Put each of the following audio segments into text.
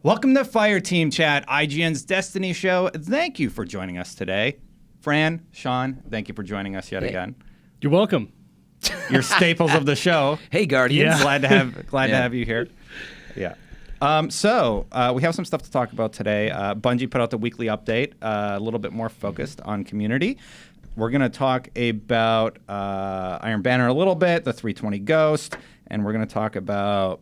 Welcome to Fireteam Chat, IGN's Destiny show. Thank you for joining us today. Fran, Sean, thank you for joining us yet again. You're welcome. You're staples of the show. Hey, Guardians. Glad to have you here. Yeah. So we have some stuff to talk about today. Bungie put out the weekly update, a little bit more focused on community. We're going to talk about Iron Banner a little bit, the 320 Ghost, and we're going to talk about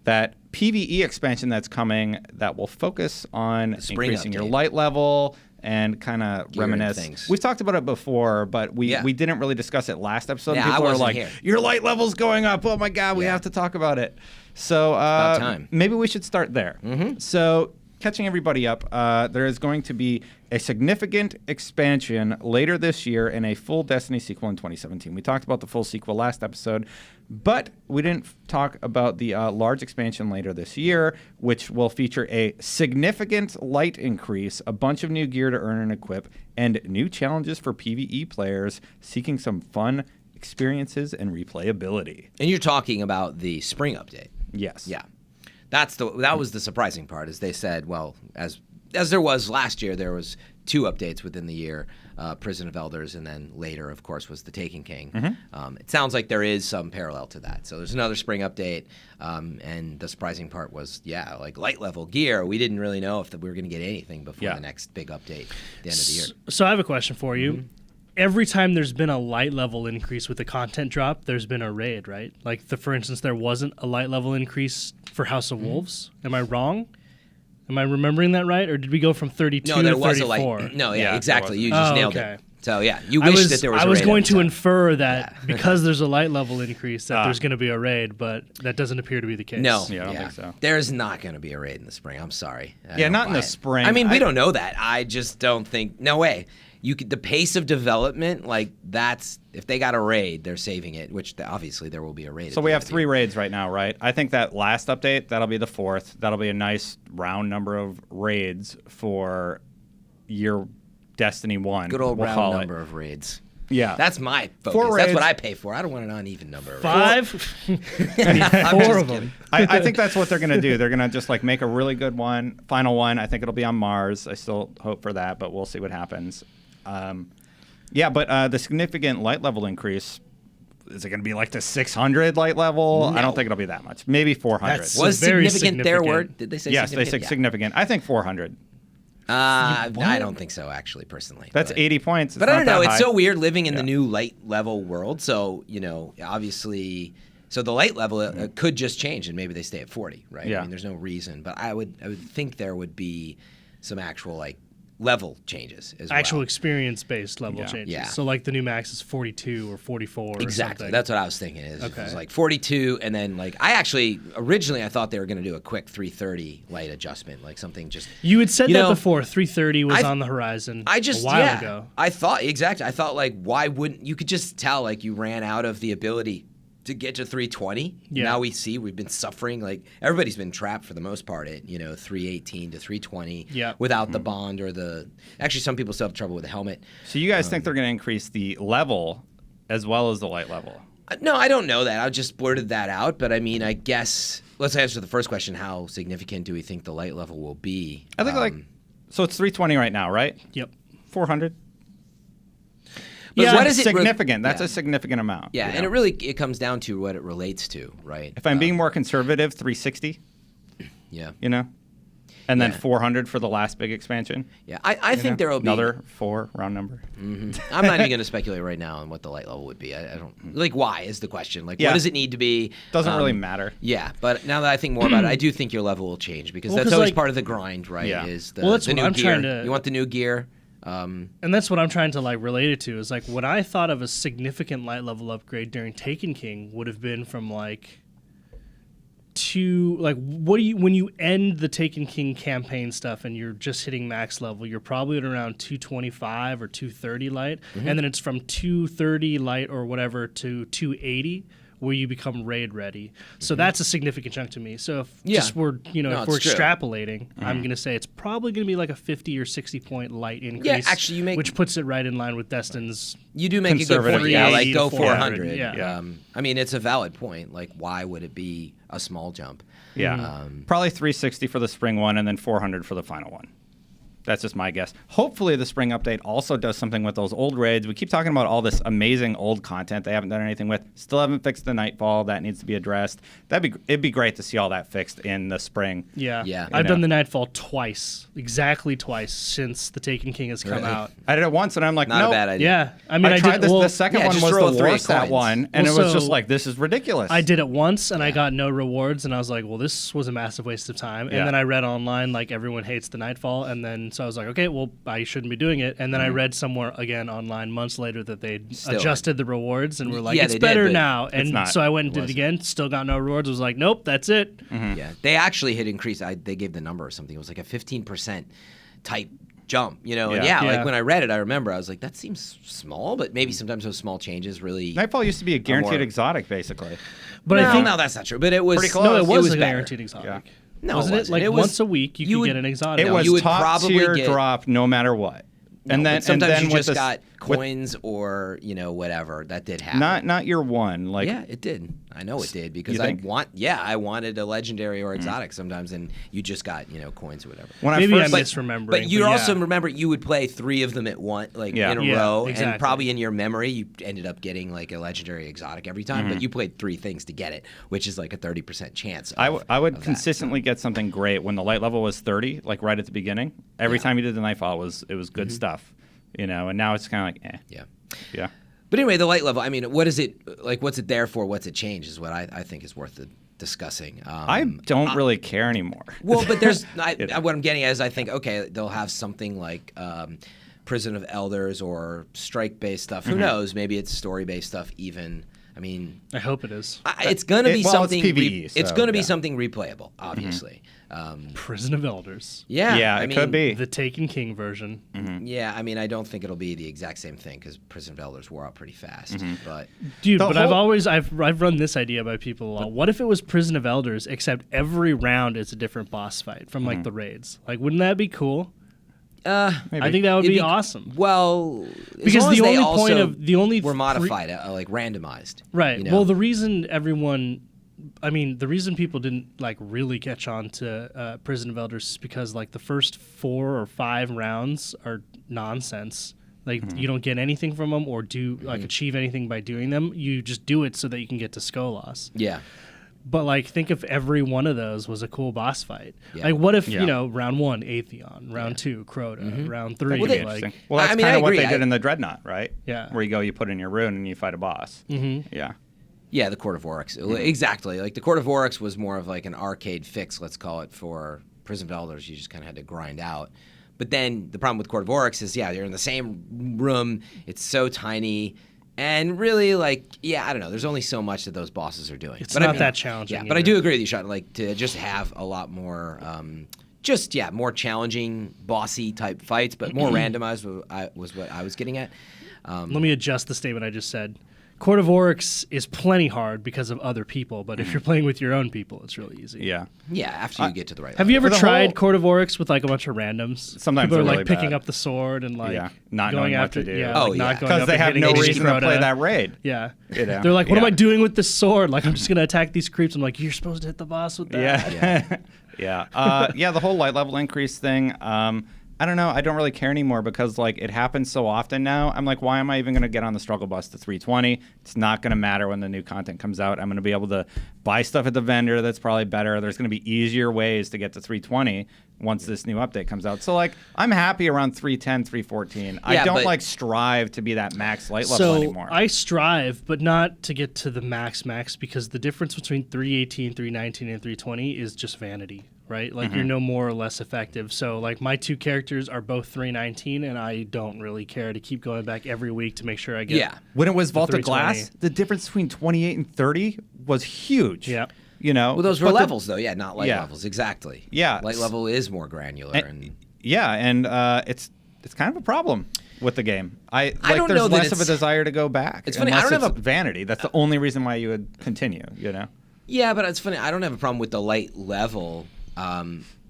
that PvE expansion that's coming that will focus on increasing your light level and kind of reminisce. Things. We've talked about it before, but we didn't really discuss it last episode. Yeah, People I wasn't were like, here. your light level's going up. Oh my God, we have to talk about it. So about time. Maybe we should start there. Mm-hmm. So catching everybody up, there is going to be a significant expansion later this year and a full Destiny sequel in 2017. We talked about the full sequel last episode, but we didn't talk about the large expansion later this year, which will feature a significant light increase, a bunch of new gear to earn and equip, and new challenges for PvE players seeking some fun experiences and replayability. And you're talking about the spring update. Yes. Yeah. That was the surprising part, is they said, well, as there was last year, there was 2 updates within the year, Prison of Elders, and then later, of course, was the Taken King. Mm-hmm. It sounds like there is some parallel to that. So there's another spring update, and the surprising part was, like light level gear. We didn't really know if we were going to get anything before the next big update at the end of the year. So I have a question for you. Every time there's been a light level increase with the content drop, there's been a raid, right? Like, for instance, there wasn't a light level increase for House of Wolves. Am I wrong? Am I remembering that right? Or did we go from 32 to 34? No, there was a light. No, exactly. You just nailed it. So, you wish that there was a raid. I was going to infer that because there's a light level increase that there's going to be a raid, but that doesn't appear to be the case. No. I don't think so. There's not going to be a raid in the spring. I'm sorry. Not in the spring. I mean, we don't know that. I just don't think. No way. The pace of development, that's if they got a raid, they're saving it. Which obviously there will be a raid. So we have 3 raids right now, right? I think that last update, that'll be the 4th. That'll be a nice round number of raids for year Destiny 1. Good old round number of raids. Yeah, that's my focus. 4 raids. That's what I pay for. I don't want an uneven number. 5, 4 of them. I think that's what they're gonna do. They're gonna just make a really good one, final one. I think it'll be on Mars. I still hope for that, but we'll see what happens. But the significant light level increase, is it going to be like the 600 light level? No. I don't think it'll be that much. Maybe 400. Was significant their word? Did they say yes, significant? They said significant. I think 400. I don't think so, actually, personally. That's 80 points. But I don't know. It's so weird living in the new light level world. So, obviously, so the light level could just change and maybe they stay at 40, right? Yeah. I mean, there's no reason. But I would think there would be some actual, level changes as well. Actual experience-based level changes. Yeah. So, the new max is 42 or 44 Exactly. or something. That's what I was thinking. It was 42, and then, originally I thought they were going to do a quick 330 light adjustment, something just... You had said that before. 330 was on the horizon a while ago. I thought, exactly. I thought, why wouldn't... You could just tell, you ran out of the ability to get to 320. Yeah. Now we've been suffering. Everybody's been trapped for the most part at 318 to 320 without the bond or the. Actually, some people still have trouble with the helmet. So you guys think they're going to increase the level as well as the light level? No, I don't know that. I just blurted that out. But I mean, I guess let's answer the first question: how significant do we think the light level will be? I think so. It's 320 right now, right? Yep. 400. But what is it significant? That's a significant amount. Yeah, and it comes down to what it relates to, right? If I'm being more conservative, 360. Yeah. And then 400 for the last big expansion. Yeah, I think there will be another 4 round number. Mm-hmm. I'm not even going to speculate right now on what the light level would be. I don't why is the question. What does it need to be? Doesn't really matter. Yeah, but now that I think more about it, I do think your level will change because that's always part of the grind, right? Yeah. Is the, that's the what new I'm gear. trying to. You want the new gear. And that's what I'm trying to relate it to is when I thought of a significant light level upgrade during Taken King would have been from when you end the Taken King campaign stuff and you're just hitting max level, you're probably at around 225 or 230 light, and then it's from 230 light or whatever to 280 where you become raid ready. So that's a significant chunk to me. So if we're extrapolating, I'm going to say it's probably going to be a 50 or 60 point light increase. Yeah, actually which puts it right in line with Destin's. You do make a good point. Yeah, go 400. Yeah. I mean, it's a valid point. Why would it be a small jump? Yeah. Probably 360 for the spring one and then 400 for the final one. That's just my guess. Hopefully the spring update also does something with those old raids. We keep talking about all this amazing old content they haven't done anything with. Still haven't fixed the Nightfall. That needs to be addressed. It'd be great to see all that fixed in the spring. Yeah. I've done the Nightfall twice, exactly twice, since the Taken King has come out. I did it once, and I'm like, not a bad idea. Yeah, I mean, I tried did, this. The second one was the worst, that one, and it was Also, just like, this is ridiculous. I did it once, and I got no rewards, and I was like, well, this was a massive waste of time. And then I read online, like, everyone hates the Nightfall, and then so I was like, okay, well, I shouldn't be doing it. And then I read somewhere, again, online, months later, that they'd adjusted the rewards, and were like, it's better now. And so I went and did it again, still got no rewards. I was like, nope, that's it. Yeah, they actually had increased. They gave the number or something. It was like a 15% type jump, you know? And like when I read it, I remember I was like, that seems small, but maybe sometimes those small changes really. Nightfall used to be a guaranteed exotic, basically. But I think no, that's not true. But it was pretty close. No, it was a better. guaranteed exotic. Yeah. No, wasn't it? Like once a week, you could get an exotic. It was you would top probably tier get, drop no matter what. And then sometimes you just got coins or whatever that did happen. Not year one, like it did. I know it did because I wanted a legendary or exotic sometimes, and you just got coins or whatever. Maybe I'm misremembering. But you also remember you would play 3 of them at once, like in a row, exactly. and probably in your memory you ended up getting like a legendary exotic every time. But you played 3 things to get it, which is like a 30% chance. I would consistently get something great when the light level was 30, like right at the beginning. Every time you did the Nightfall, it was good stuff, and now it's kind of like yeah. But anyway, the light level. I mean, what is it like? What's it there for? What's it changed? Is what I think is worth discussing. I don't really care anymore. Well, but there's what I'm getting at is I think they'll have something like Prison of Elders or strike-based stuff. Who knows? Maybe it's story-based stuff even. I mean, I hope it is. It's going to be something. It's PvE, it's going to be something replayable, obviously. Prison of Elders. Yeah, it could be the Taken King version. Yeah, I mean, I don't think it'll be the exact same thing because Prison of Elders wore out pretty fast. But dude, I've run this idea by people a lot. What if it was Prison of Elders except every round is a different boss fight from like the raids? Like, wouldn't that be cool? I think that would be awesome. Well, because the only point of were modified, like randomized, right? Well, the reason the reason people didn't like really catch on to Prison of Elders is because like the first 4 or 5 rounds are nonsense. Like you don't get anything from them or achieve anything by doing them. You just do it so that you can get to Skolas. Yeah. But like, think if every one of those was a cool boss fight. Yeah. Like, what if round 1 Atheon, round 2 Crota, round 3? That's kind of what they did in the Dreadnought, right? Yeah, where you put in your rune and you fight a boss. Yeah. Yeah, the Court of Oryx. Exactly. Like the Court of Oryx was more of like an arcade fix, let's call it, for Prison of Elders. You just kind of had to grind out. But then the problem with Court of Oryx is, you're in the same room. It's so tiny. And really, I don't know. There's only so much that those bosses are doing. It's not that challenging. Yeah, but I do agree with you, Sean. Like, to just have a lot more, more challenging, bossy type fights, but more randomized was what I was getting at. Let me adjust the statement I just said. Court of Oryx is plenty hard because of other people, but if you're playing with your own people, it's really easy. Yeah. Yeah, after you get to the right level. Have you ever tried Court of Oryx with like a bunch of randoms? Sometimes people are really like picking bad. up the sword and like not going knowing after what to do. Yeah, because they have no reason to play that raid. Yeah. They're like, what am I doing with this sword? Like, I'm just gonna attack these creeps. I'm like, you're supposed to hit the boss with that. Yeah. The whole light level increase thing. I don't know. I don't really care anymore because like it happens so often now. I'm like, why am I even going to get on the struggle bus to 320? It's not going to matter when the new content comes out. I'm going to be able to buy stuff at the vendor that's probably better. There's going to be easier ways to get to 320 once this new update comes out. So like, I'm happy around 310, 314. I don't strive to be that max light level anymore. I strive, but not to get to the max because the difference between 318, 319, and 320 is just vanity. Right? Like, you're no more or less effective. So, like, my 2 characters are both 319, and I don't really care to keep going back every week to make sure I get. Yeah. When it was Vault of Glass, the difference between 28 and 30 was huge. Yeah. Well, those were levels, though. Yeah, not light levels. Exactly. Yeah. Light level is more granular. And it's kind of a problem with the game. I don't there's know that less of a desire to go back. It's funny. I don't have vanity. That's the only reason why you would continue, Yeah, but it's funny. I don't have a problem with the light level.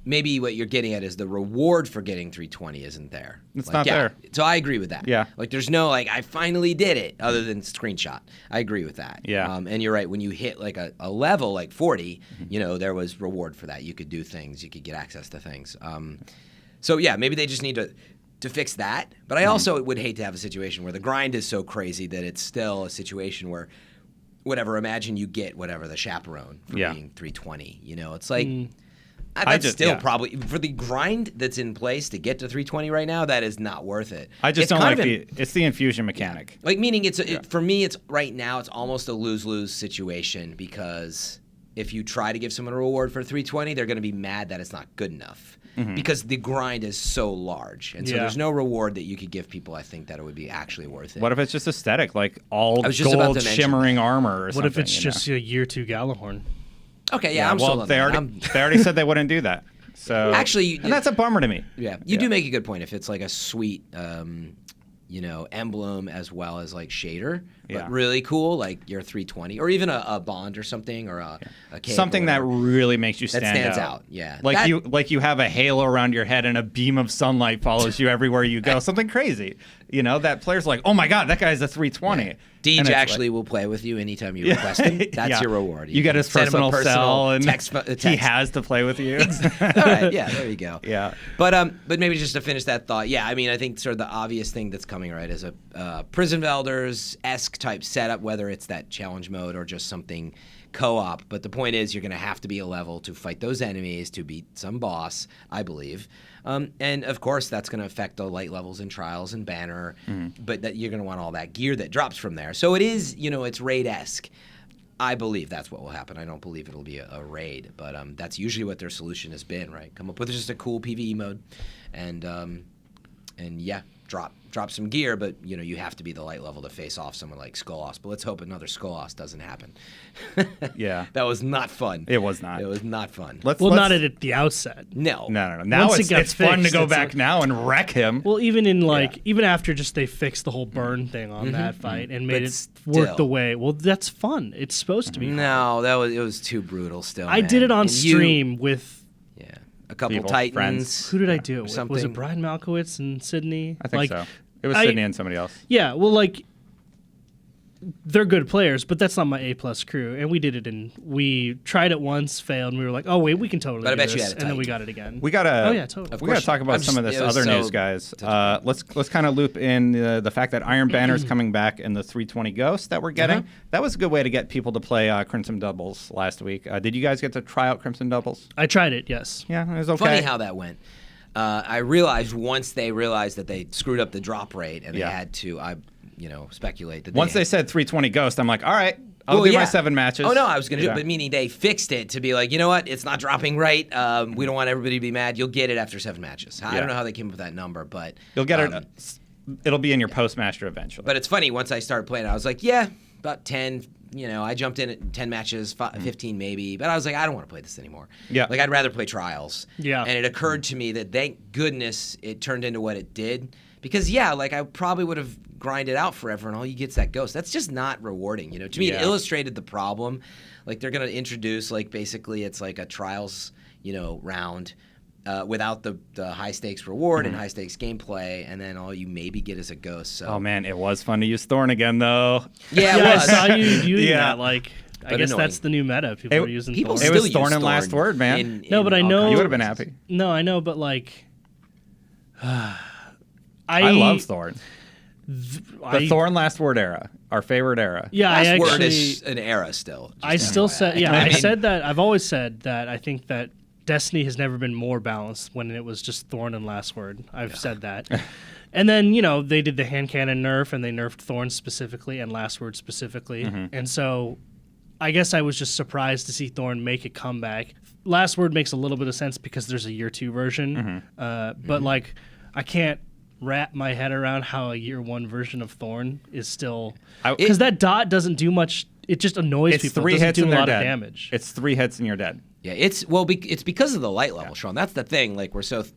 maybe what you're getting at is the reward for getting 320 isn't there. It's not there. So I agree with that. Yeah. Like there's no like I finally did it other than screenshot. I agree with that. Yeah. And you're right. When you hit like a level like 40, there was reward for that. You could do things. You could get access to things. So yeah, maybe they just need to fix that. But I also would hate to have a situation where the grind is so crazy that it's still a situation where imagine you get the chaperone for being 320. It's like that's probably for the grind that's in place to get to 320 right now. That is not worth it. I just don't like it's the infusion mechanic. Yeah. Like meaning for me, it's right now it's almost a lose-lose situation because if you try to give someone a reward for 320, they're going to be mad that it's not good enough. Because the grind is so large. And so there's no reward that you could give people, I think, that it would be actually worth it. What if it's just aesthetic, like all gold shimmering armor or something? What if it's just a year 2 Galahorn? Okay, yeah, I'm sold on they already said they wouldn't do that. So actually, and that's a bummer to me. Yeah, you do make a good point. If it's like a sweet, emblem as well as like shader, but really cool, like your 320, or even a bond or something, or a cape something that really makes you stand out. That stands out. Yeah, like you have a halo around your head and a beam of sunlight follows you everywhere you go. Something crazy. That player's like, oh my god, that guy's a 320. Yeah. Deej actually will play with you anytime you request him. That's your reward. You get his personal cell, and text. He has to play with you. All right, yeah, there you go. Yeah, but maybe just to finish that thought, I mean, I think sort of the obvious thing that's coming right is a Prison Velders-esque type setup, whether it's that challenge mode or just something co-op. But the point is, you're going to have to be a level to fight those enemies to beat some boss, I believe. And of course, that's going to affect the light levels in Trials and Banner, but that you're going to want all that gear that drops from there. So it is, it's raid-esque. I believe that's what will happen. I don't believe it'll be a raid, but that's usually what their solution has been, right? Come up with just a cool PvE mode, and drop some gear, but you have to be the light level to face off someone like Skolas. But let's hope another Skolas doesn't happen. Yeah, that was not fun. It was not. It was not fun. Not at the outset. No. Now it's fun to go back now and wreck him. Well, even even after just they fixed the whole burn thing on that fight and made it work the way. Well, that's fun. It's supposed to be. No, it was too brutal. Still, I did it on stream with. A couple Titans. Friends. Who did I do it with? Was it Brian Malkowitz and Sydney? I think so. It was Sydney and somebody else. Yeah, well, they're good players, but that's not my A+ crew. And we did it, and we tried it once, failed, and we were like, oh, wait, we can totally do this. You had it, and then we got it again. We gotta, oh, yeah, totally. We got to talk about some of this other news, guys. Let's kind of loop in the fact that Iron Banner is coming back in the 320 Ghost that we're getting. That was a good way to get people to play Crimson Doubles last week. Did you guys get to try out Crimson Doubles? I tried it, yes. Yeah, it was okay. Funny how that went. I realized once they realized that they screwed up the drop rate and they had to, speculate that once they said 320 Ghost, I'm like, all right, I'll do my 7 matches. Oh no, I was gonna do it, but meaning they fixed it to be like, you know what, it's not dropping right. We don't want everybody to be mad. You'll get it after 7 matches. I don't know how they came up with that number, but you'll get it. It'll be in your postmaster eventually. But it's funny, once I started playing, I was like, about 10. I jumped in at 10 matches, 15 maybe, but I was like, I don't want to play this anymore. Yeah. Like, I'd rather play Trials. Yeah. And it occurred to me that thank goodness it turned into what it did. Because, I probably would have grinded out forever, and all you get is that Ghost. That's just not rewarding, To me, it illustrated the problem. Like, they're going to introduce, basically it's like a Trials, round without the high-stakes reward and high-stakes gameplay, and then all you maybe get is a Ghost. So. Oh, man, it was fun to use Thorn again, though. Yeah, it was. I saw you using that, I guess that's the new meta. People are using Thorn. It was Thorn and Last Word, man. No, but I know... You would have been happy. No, I know, but, I love Thorn. The Thorn Last Word era, our favorite era. Yeah, Last Word is an era still. I still said, I said that. I've always said that I think that Destiny has never been more balanced when it was just Thorn and Last Word. I've said that. And then, they did the hand cannon nerf, and they nerfed Thorn specifically and Last Word specifically. And so I guess I was just surprised to see Thorn make a comeback. Last Word makes a little bit of sense because there's a year 2 version. But, I can't wrap my head around how a year 1 version of Thorn is still... Because that dot doesn't do much... It just annoys people. It doesn't do a lot of damage. It's 3 hits and you're dead. Yeah, it's because of the light level, Sean. That's the thing.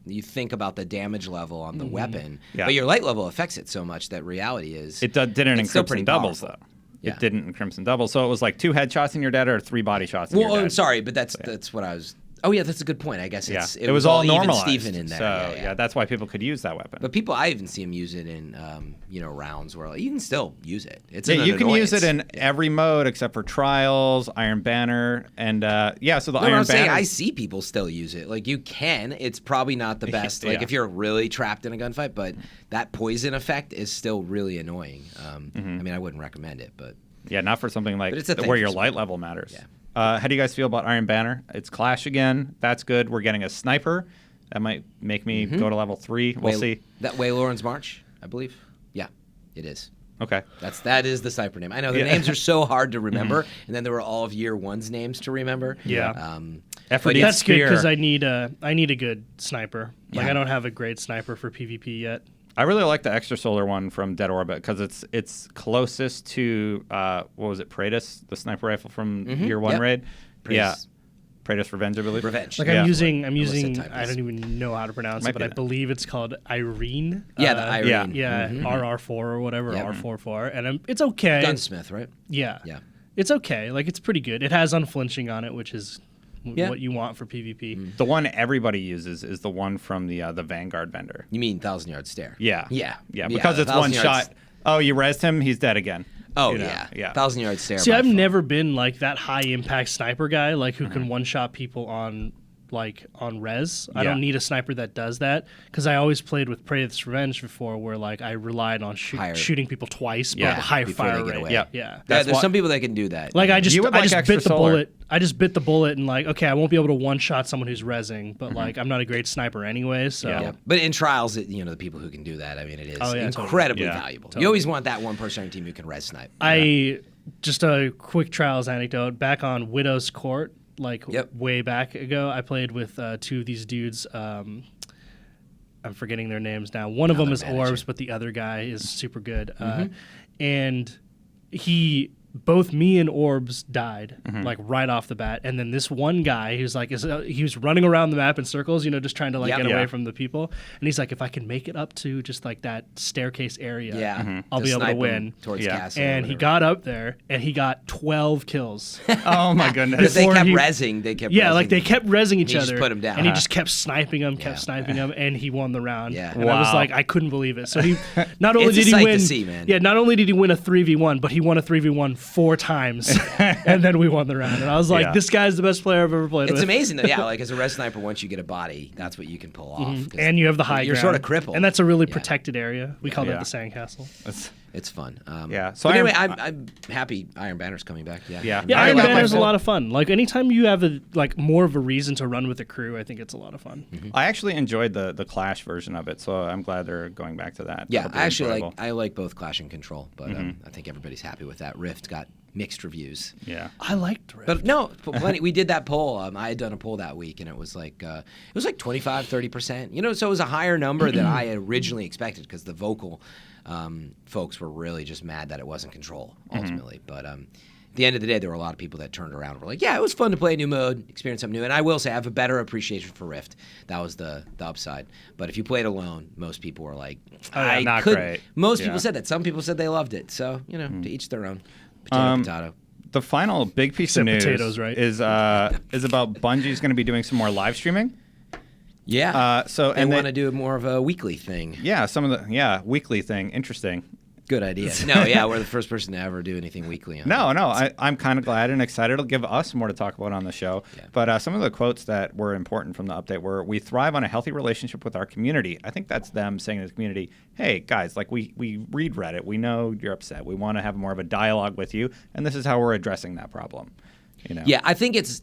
You think about the damage level on the weapon, but your light level affects it so much that reality is it didn't in Crimson Doubles though. Yeah. It didn't in Crimson Doubles, so it was like 2 headshots and you're dead or 3 body shots. And you're dead. I'm sorry, but that's what I was. Oh yeah, that's a good point. I guess Yeah, it's, it was all normalized. even Steven in there. So yeah, that's why people could use that weapon. But I even see them use it in, rounds where you can still use it. It's yeah, an you can use it annoyance. in every mode except for Trials, Iron Banner, and so the No, Iron I'm saying Banner. I see people still use it. Like you can. It's probably not the best. Like Yeah. if you're really trapped in a gunfight, but that poison effect is still really annoying. I mean, I wouldn't recommend it, but Yeah, not for something like But it's a thing where for your some light people. level matters. Yeah. How do you guys feel about Iron Banner? It's Clash again. That's good. We're getting a sniper. That might make me go to level 3. We'll see. That Waylorn's March, I believe. Yeah, it is. Okay. That is the sniper name. I know the Yeah. names are so hard to remember, and then there were all of year one's names to remember. Yeah. Effort That's good Spear. because I need a good sniper. Like Yeah. I don't have a great sniper for PvP yet. I really like the extra solar one from Dead Orbit because it's closest to what was it, Praetus, the sniper rifle from year 1 Yep. raid. Praetus. Yeah, Praetus Revenge, I believe. Revenge. Like Yeah. I'm using type I is. don't even know how to pronounce Might it, but be I that. believe it's called Irene. Yeah, the Irene. Yeah, RR4 or whatever, Yep. R44, and it's okay. Gunsmith, right? Yeah. Yeah. It's okay. Like it's pretty good. It has unflinching on it, which is Yeah. what you want for PvP. The one everybody uses is the one from the Vanguard vendor. You mean 1,000-Yard Stare? Yeah. Yeah. Yeah, because the it's one 1,000 yards- shot. Oh, you rezzed him, he's dead again. Oh, You know? yeah. Yeah. 1,000-Yard Stare. See, by I've far. never been like that high impact sniper guy, like who can one shot people on res. I Yeah. don't need a sniper that does that because I always played with Praetus Revenge before, where like I relied on Higher- shooting people twice, Yeah, but high before they fire get rate. away. Yeah. Yeah. Yeah, That's there's why- some people that can do that. Like I just You would like bit extra the solar. bullet. I just bit the bullet and like, okay, I won't be able to one shot someone who's rezzing, but like I'm not a great sniper anyway, so Yeah. But in trials, the people who can do that, I mean, it is Oh, yeah, totally. incredibly Yeah. valuable. Totally. You always want that one person on your team who can res snipe. Just a quick trials anecdote. Back on Widow's Court, like Yep. way back ago, I played with two of these dudes. I'm forgetting their names now. One of them is Another manager. Orbs, but the other guy is super good. And both me and Orbs died like right off the bat, and then this one guy he was running around the map in circles, just trying to like Yep. get Yeah. away from the people, and he's like, if I can make it up to just like that staircase area, Yeah, I'll be able to snipe 'em win. towards Yeah. castle. or And he whatever. got up there and he got 12 kills. Oh my Because goodness. they before kept he- rezzing. They kept Yeah, rezzing. like they kept rezzing each He just other. put 'em down. And he Uh-huh. just kept sniping them, and he won the round. Yeah. And I was Wow. like, I couldn't believe it. So he not only It's a did he sight to win, see, man. yeah, not only did he win a 3v1, but he won a 3v1 4 times, and then we won the round. And I was like, Yeah. this guy's the best player I've ever played It's with. amazing though. Yeah, like as a res sniper, once you get a body, that's what you can pull off. 'cause And you have the high You're ground. sort of crippled. And that's a really Yeah. protected area. We call Yeah. that the sandcastle. It's fun. Yeah, so So anyway, Iron- I'm happy Iron Banner's coming back. Yeah. Yeah. Yeah, I Iron got my Banner's a full- lot of fun. Like anytime you have more of a reason to run with a crew, I think it's a lot of fun. I actually enjoyed the Clash version of it, so I'm glad they're going back to that. Yeah, That'll be I actually enjoyable. I like both Clash and Control, but I think everybody's happy with that. Rift got mixed reviews. Yeah. I liked Rift. But no, plenty. We did that poll. I had done a poll that week, and it was like 25, 30%. So it was a higher number than I had originally expected because the vocal folks were really just mad that it wasn't Control ultimately. But at the end of the day, there were a lot of people that turned around and were like, yeah, it was fun to play a new mode, experience something new. And I will say I have a better appreciation for Rift. That was the upside. But if you played alone, most people were like, yeah, not great. Most Yeah. people said that. Some people said they loved it. So, to each their own. Potato, potato. The final big piece Except of news potatoes, right? is about Bungie's going to be doing some more live streaming. Yeah. So they and want to do more of a weekly thing. yeah, some of the weekly thing. Interesting. Good idea. No, yeah, we're the first person to ever do anything weekly on it. I'm kind of glad and excited. It'll give us more to talk about on the show. Yeah. But some of the quotes that were important from the update were, we thrive on a healthy relationship with our community. I think that's them saying to the community, hey, guys, like we read Reddit. We know you're upset. We want to have more of a dialogue with you. And this is how we're addressing that problem. Yeah, I think it's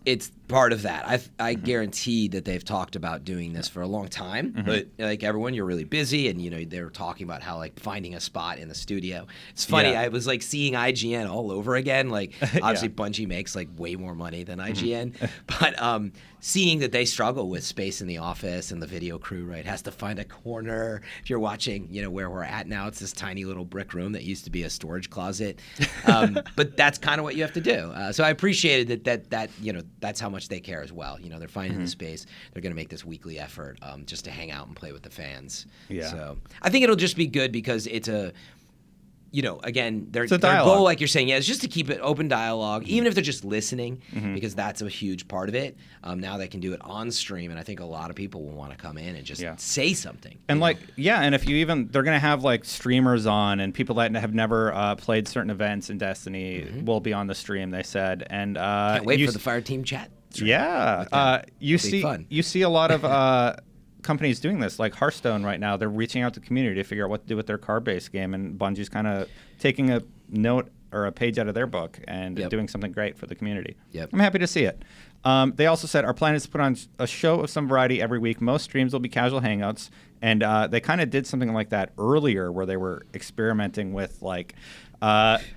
part of that. I guarantee that they've talked about doing this for a long time. But like everyone, you're really busy, and they're talking about how like finding a spot in the studio. It's funny. Yeah. I was like seeing IGN all over again. Like obviously Bungie makes like way more money than IGN, but seeing that they struggle with space in the office and the video crew has to find a corner. If you're watching, where we're at now, it's this tiny little brick room that used to be a storage closet. But that's kind of what you have to do. So I appreciated that that's how much they care as well. They're finding the space. They're going to make this weekly effort just to hang out and play with the fans. Yeah. So I think it'll just be good because it's again, their dialogue. goal, like you're saying, is just to keep it open dialogue, even if they're just listening, because that's a huge part of it. Now they can do it on stream, and I think a lot of people will want to come in and just say something. And and if you they're going to have like streamers on, and people that have never played certain events in Destiny will be on the stream, they said. And can't wait for the Fireteam chat. Yeah. You see a lot of companies doing this, like Hearthstone right now. They're reaching out to the community to figure out what to do with their card-based game, and Bungie's kind of taking a note or a page out of their book and doing something great for the community. I'm happy to see it. They also said, our plan is to put on a show of some variety every week. Most streams will be casual hangouts, and they kind of did something like that earlier where they were experimenting with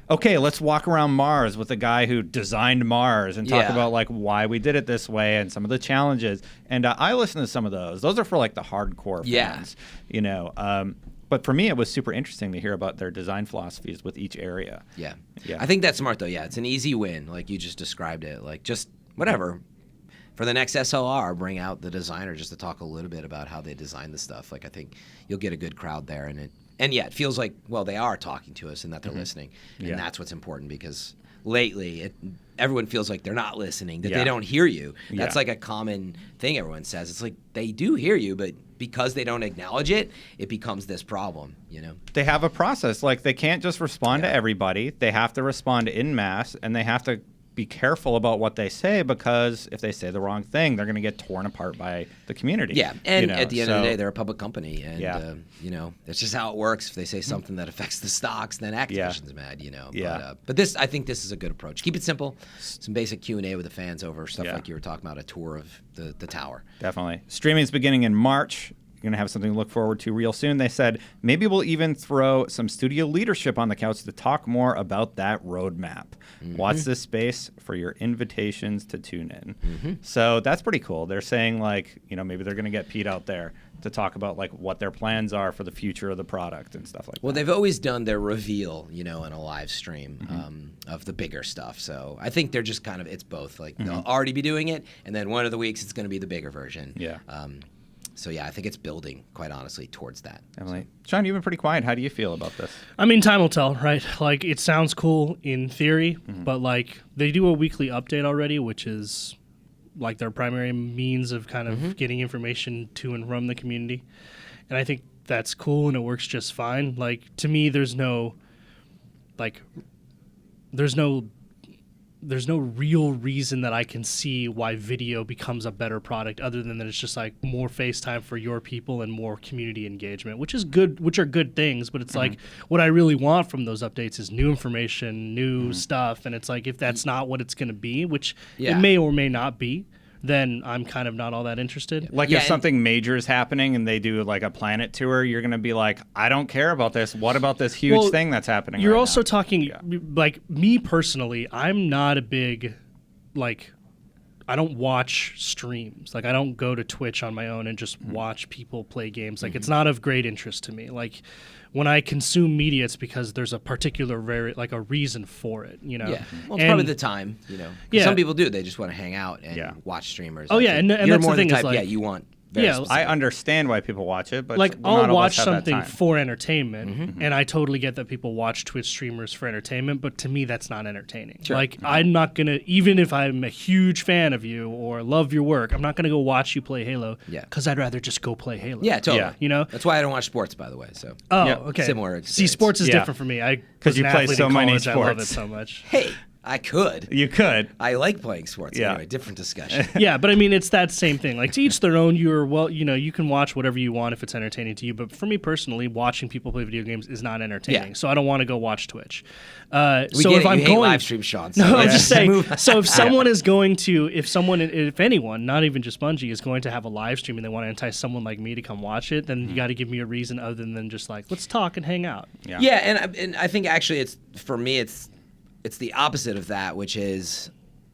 okay, let's walk around Mars with the guy who designed Mars and talk about like why we did it this way and some of the challenges. And I listened to some of those. Those are for like the hardcore fans, But for me, it was super interesting to hear about their design philosophies with each area. Yeah. I think that's smart though. Yeah, it's an easy win, like you just described it. Like just whatever. For the next SLR, bring out the designer just to talk a little bit about how they design the stuff. Like I think you'll get a good crowd there, and it feels like, well, they are talking to us and that they're listening. And that's what's important, because lately everyone feels like they're not listening, that they don't hear you. That's like a common thing everyone says. It's like they do hear you, but because they don't acknowledge it, it becomes this problem, They have a process. Like they can't just respond to everybody. They have to respond en masse, and they have to be careful about what they say, because if they say the wrong thing, they're going to get torn apart by the community. Yeah, and at the end of the day, they're a public company, and that's just how it works. If they say something that affects the stocks, then Activision's mad, But I think this is a good approach. Keep it simple. Some basic Q&A with the fans over stuff like you were talking about, a tour of the tower. Definitely. Streaming is beginning in March. You're going to have something to look forward to real soon. They said maybe we'll even throw some studio leadership on the couch to talk more about that roadmap. Watch this space for your invitations to tune in. So that's pretty cool. They're saying maybe they're going to get Pete out there to talk about what their plans are for the future of the product and stuff like that. Well, they've always done their reveal, in a live stream of the bigger stuff. So I think they're just it's both. They'll already be doing it, and then one of the weeks it's going to be the bigger version. Yeah. So, I think it's building, quite honestly, towards that. Emily. Sean, you've been pretty quiet. How do you feel about this? I mean, time will tell, right? It sounds cool in theory, but, they do a weekly update already, which is, their primary means of kind of getting information to and from the community. And I think that's cool, and it works just fine. To me, there's no real reason that I can see why video becomes a better product, other than that it's just more FaceTime for your people and more community engagement, which are good things. But it's what I really want from those updates is new information, new stuff. And it's if that's not what it's going to be, which it may or may not be, then I'm kind of not all that interested. If something major is happening and they do a planet tour, you're going to be I don't care about this. What about this huge thing that's happening You're right also now? talking, me personally, I'm not a big, I don't watch streams. I don't go to Twitch on my own and just watch people play games. It's not of great interest to me. When I consume media, it's because there's a particular a reason for it, Yeah, well, it's probably the time, Some people do. They just want to hang out and watch streamers. Oh, yeah, and you're that's more the thing the type, is, you want I understand why people watch it, but I'll watch something for entertainment, and I totally get that people watch Twitch streamers for entertainment, but to me that's not entertaining. Sure. I'm not gonna, even if I'm a huge fan of you or love your work, I'm not gonna go watch you play Halo. Because I'd rather just go play Halo. Yeah, totally. That's why I don't watch sports, by the way. So okay. Similar experience. See, sports is different for me. Because you play so many sports. I love it so much. Hey. I could. You could. I like playing sports. Anyway, different discussion. Yeah, but I mean, it's that same thing. To each their own. You can watch whatever you want if it's entertaining to you. But for me personally, watching people play video games is not entertaining. Yeah. So I don't want to go watch Twitch. If I'm going live stream, Sean. So I'm just saying. So if someone is going to, if anyone, not even just Bungie, is going to have a live stream and they want to entice someone like me to come watch it, then you got to give me a reason other than just let's talk and hang out. Yeah, and I think actually it's the opposite of that, which is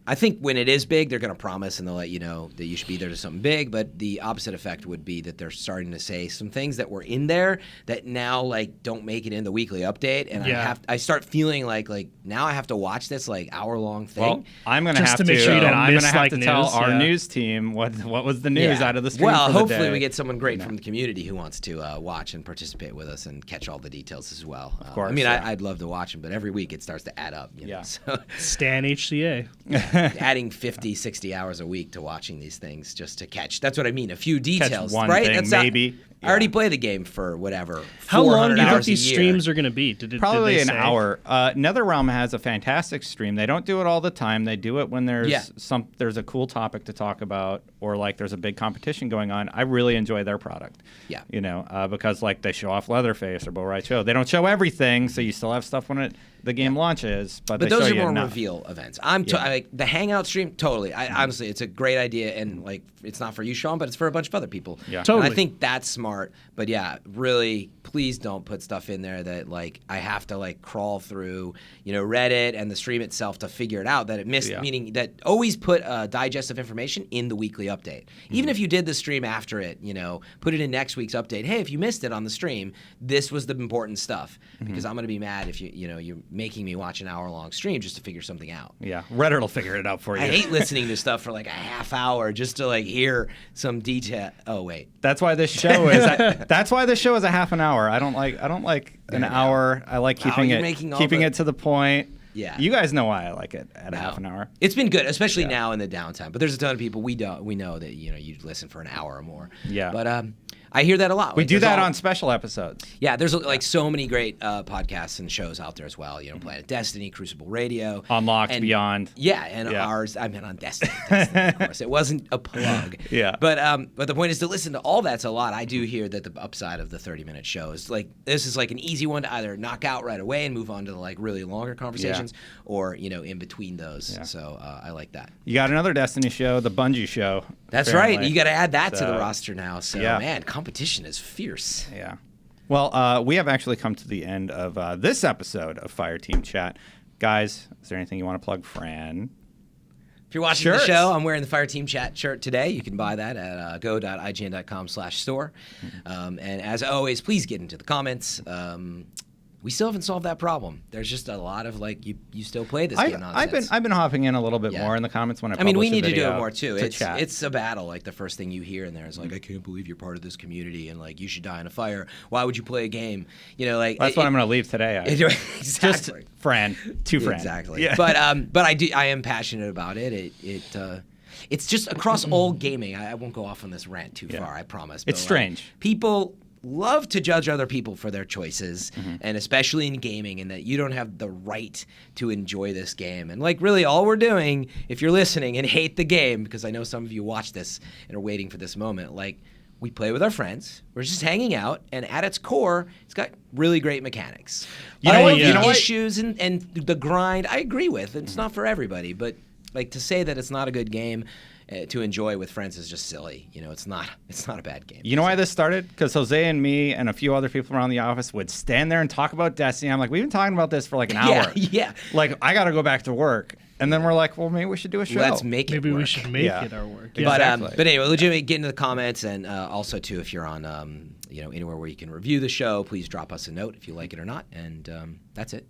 I think when it is big, they're going to promise and they'll let you know that you should be there to something big. But the opposite effect would be that they're starting to say some things that were in there that now like don't make it in the weekly update, and I start feeling like now I have to watch this like hour-long thing. Well, I'm going to Just have to make sure you don't and I'm miss, going to have like, to tell news, our yeah. news team what was the news out of the stream. Well, for the hopefully day. we get someone great from the community who wants to watch and participate with us and catch all the details as well. Of course, I mean, yeah. I'd love to watch them, but every week it starts to add up. You know? So Stan HCA. adding 50, 60 hours a week to watching these things just to catch. That's what I mean. A few details, one right? thing, That's maybe. I already play the game for whatever. How long 400 do you think hours a these year. streams are going to be? Probably did an they say? hour. NetherRealm has a fantastic stream. They don't do it all the time. They do it when there's there's a cool topic to talk about, or like there's a big competition going on. I really enjoy their product. Yeah. You know, because like they show off Leatherface or Bo' Right Show. They don't show everything, so you still have stuff when the game launches. But they those show are you more enough. reveal events. Like the Hangout stream, totally. Honestly, it's a great idea, and like it's not for you, Sean, but it's for a bunch of other people. Yeah. Totally. And I think that's smart. But yeah, really, please don't put stuff in there that like I have to like crawl through, Reddit and the stream itself to figure it out that it missed. Yeah. Meaning that always put digest of information in the weekly update. Even if you did the stream after it, put it in next week's update. Hey, if you missed it on the stream, this was the important stuff. Because I'm going to be mad if you're making me watch an hour-long stream just to figure something out. Yeah, Reddit will figure it out for you. I hate listening to stuff for like a half hour just to like hear some detail. Oh wait, That's why this show is. That's why this show is a half an hour. I don't like an hour. I like Wow, keeping you're making all it the- to the point. Yeah. You guys know why I like it at No. half an hour. It's been good, especially now in the downtime. But there's a ton of people we know that you listen for an hour or more. Yeah. But I hear that a lot. We Like, do there's that all- on special episodes. Yeah, there's like so many great podcasts and shows out there as well. Planet Destiny, Crucible Radio, Unlocked, and, Beyond. Yeah, and Yeah. ours. I meant on Destiny, of course. It wasn't a plug. Yeah. But the point is to listen to all that's a lot. I do hear that the upside of the 30-minute show is like this is like an easy one to either knock out right away and move on to the like really longer conversations, or in between those. Yeah. So I like that. You got another Destiny show, the Bungie show. That's apparently. right. You got to add that to the So, roster now. So yeah. man, competition is fierce. Yeah. Well, we have actually come to the end of this episode of Fireteam Chat. Guys, is there anything you want to plug, Fran? If you're watching Shirts. the show, I'm wearing the Fireteam Chat shirt today. You can buy that at go.ign.com/store. And as always, please get into the comments. We still haven't solved that problem. There's just a lot of like you still play this game nonsense. I've been hopping in a little bit Yeah. more in the comments when I I mean, we publish a need to do video it more too. chat. It's a battle. Like the first thing you hear in there is like, I can't believe you're part of this community, and like you should die in a fire. Why would you play a game? That's what I'm going to leave today. Exactly. Just Fran, to Fran. Exactly. Yeah. But I am passionate about it. It's just across all gaming. I won't go off on this rant too far, I promise. But It's strange. People love to judge other people for their choices, and especially in gaming, and that you don't have the right to enjoy this game. And like really all we're doing, if you're listening and hate the game, because I know some of you watch this and are waiting for this moment, like we play with our friends, we're just hanging out, and at its core, it's got really great mechanics. You know All what- of you know the what- issues and the grind, I agree with. It's not for everybody, but like to say that it's not a good game to enjoy with friends is just silly. It's not a bad game. You know why this started? Because Jose and me and a few other people around the office would stand there and talk about Destiny. I'm like, we've been talking about this for like an hour. Yeah. Like, I got to go back to work. And then we're like, well, maybe we should do a show. Let's make it Maybe we work. should make Yeah. it our work. Exactly. But anyway, legitimately get into the comments, and also too, if you're on anywhere where you can review the show, please drop us a note if you like it or not, and that's it.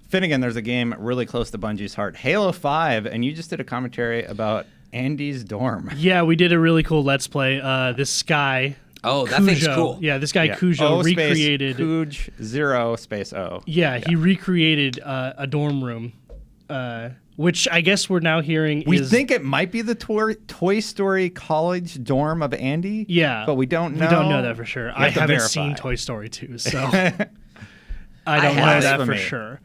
Finnegan, there's a game really close to Bungie's heart, Halo 5, and you just did a commentary about Andy's dorm. Yeah, we did a really cool Let's Play. This guy. Oh, that thing's Cujo. cool. Yeah, this guy Yeah. Cujo O space recreated. Cuj 0 space O. Yeah, he recreated a dorm room, which I guess we're now hearing We is. think it might be the Toy Story college dorm of Andy. Yeah, But we don't know. We don't know that for sure. I have to haven't verify. seen Toy Story 2, so I don't know have. that for Blasphemy. sure.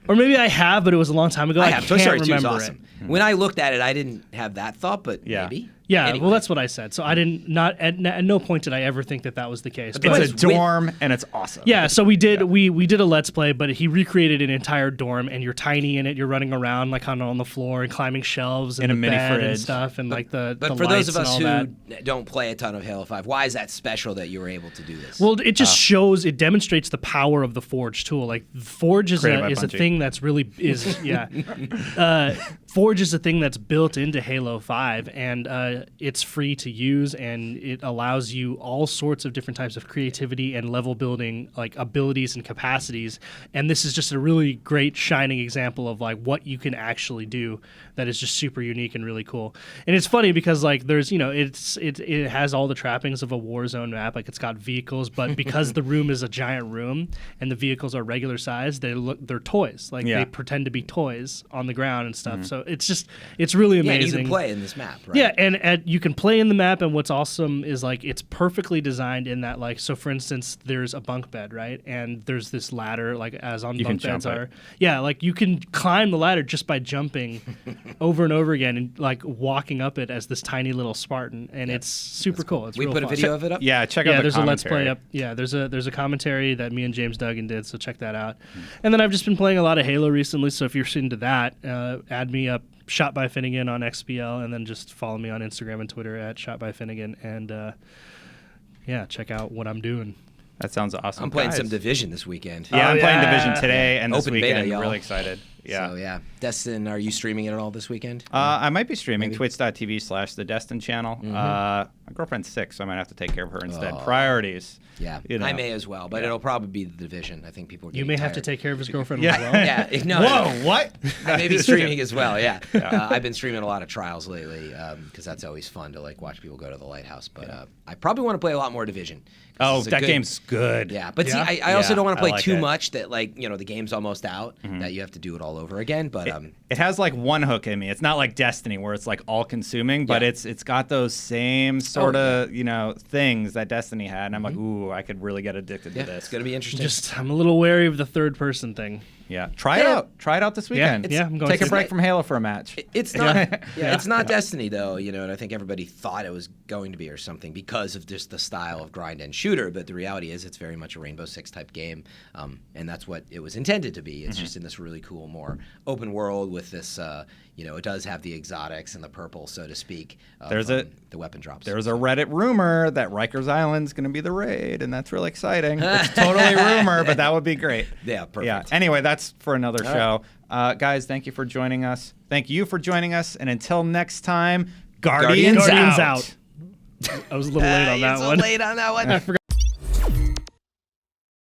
Or maybe I have, but it was a long time ago. I have. can't Toy Story 2 is remember awesome. it. When I looked at it, I didn't have that thought, but Yeah. maybe. Yeah, Anyway. well, that's what I said. So I didn't not at no point did I ever think that was the case. But It's a dorm, and it's awesome. Yeah, so we did we did a Let's Play, but he recreated an entire dorm, and you're tiny in it. You're running around like on the floor and climbing shelves and In a the mini bed and fridge. stuff, and like the But the for those of lights us and all who that. don't play a ton of Halo 5, why is that special that you were able to do this? Well, it just shows, it demonstrates the power of the Forge tool. Like Forge is Created by a Bungie. thing that's really is yeah. Forge is a thing that's built into Halo 5, and it's free to use, and it allows you all sorts of different types of creativity and level building, like abilities and capacities. And this is just a really great shining example of like what you can actually do that is just super unique and really cool. And it's funny because like there's, you know, it has all the trappings of a Warzone map. Like it's got vehicles, but because the room is a giant room and the vehicles are regular size, they're toys. Like they pretend to be toys on the ground and stuff. So it's really amazing. Yeah, you can play in this map, right? Yeah, and you can play in the map, and what's awesome is like it's perfectly designed in that, like, so for instance, there's a bunk bed, right? And there's this ladder, like as on bunk beds are. Yeah, like you can climb the ladder just by jumping over and over again and like walking up it as this tiny little Spartan, and it's super cool. It's we real put fun. a video of it up. Yeah, check out the there's commentary. a let's play up. Yeah, there's a commentary that me and James Duggan did, so check that out. And then I've just been playing a lot of Halo recently, so if you're into that, add me up, Shot by Finnegan on XBL, and then just follow me on Instagram and Twitter at Shot by Finnegan, and check out what I'm doing. That sounds awesome. I'm playing Guys. some Division this weekend. Yeah, I'm playing Division today and this Open weekend. beta, y'all. Really excited. Yeah. So yeah, Destin, are you streaming it at all this weekend? I might be streaming twitch.tv/the Destin channel. My girlfriend's sick, so I might have to take care of her instead. Priorities. Yeah, you know. I may as well, but it'll probably be the Division. I think people are You may have to tired. take care of his girlfriend as well. Yeah. No, Whoa, what? I may be streaming as well. Yeah, I've been streaming a lot of Trials lately because that's always fun to like watch people go to the lighthout. But I probably want to play a lot more Division. Oh, that game's good. Yeah, but Yeah? see, I also don't want to play I like too it. much that like the game's almost out that you have to do it all over again. But It has like one hook in me. It's not like Destiny where it's like all consuming, but it's got those same sort of things that Destiny had, and I'm like, ooh, I could really get addicted to this. it's gonna be interesting. I'm a little wary of the third person thing. Yeah, try it out. Try it out this weekend. I'm going Take to. a break from Halo for a match. It's not. It's not Destiny though, and I think everybody thought it was going to be or something because of just the style of grind and shooter. But the reality is, it's very much a Rainbow Six type game, and that's what it was intended to be. It's just in this really cool, more open world with this. It does have the exotics and the purple, so to speak. The weapon drops. There's a Reddit rumor that Rikers Island's going to be the raid, and that's really exciting. It's totally rumor, but that would be great. Yeah, perfect. Yeah. Anyway, that's for another show. Guys, thank you for joining us. Thank you for joining us, and until next time, Guardians out. I was a little late on that one. Late on that one. I forgot.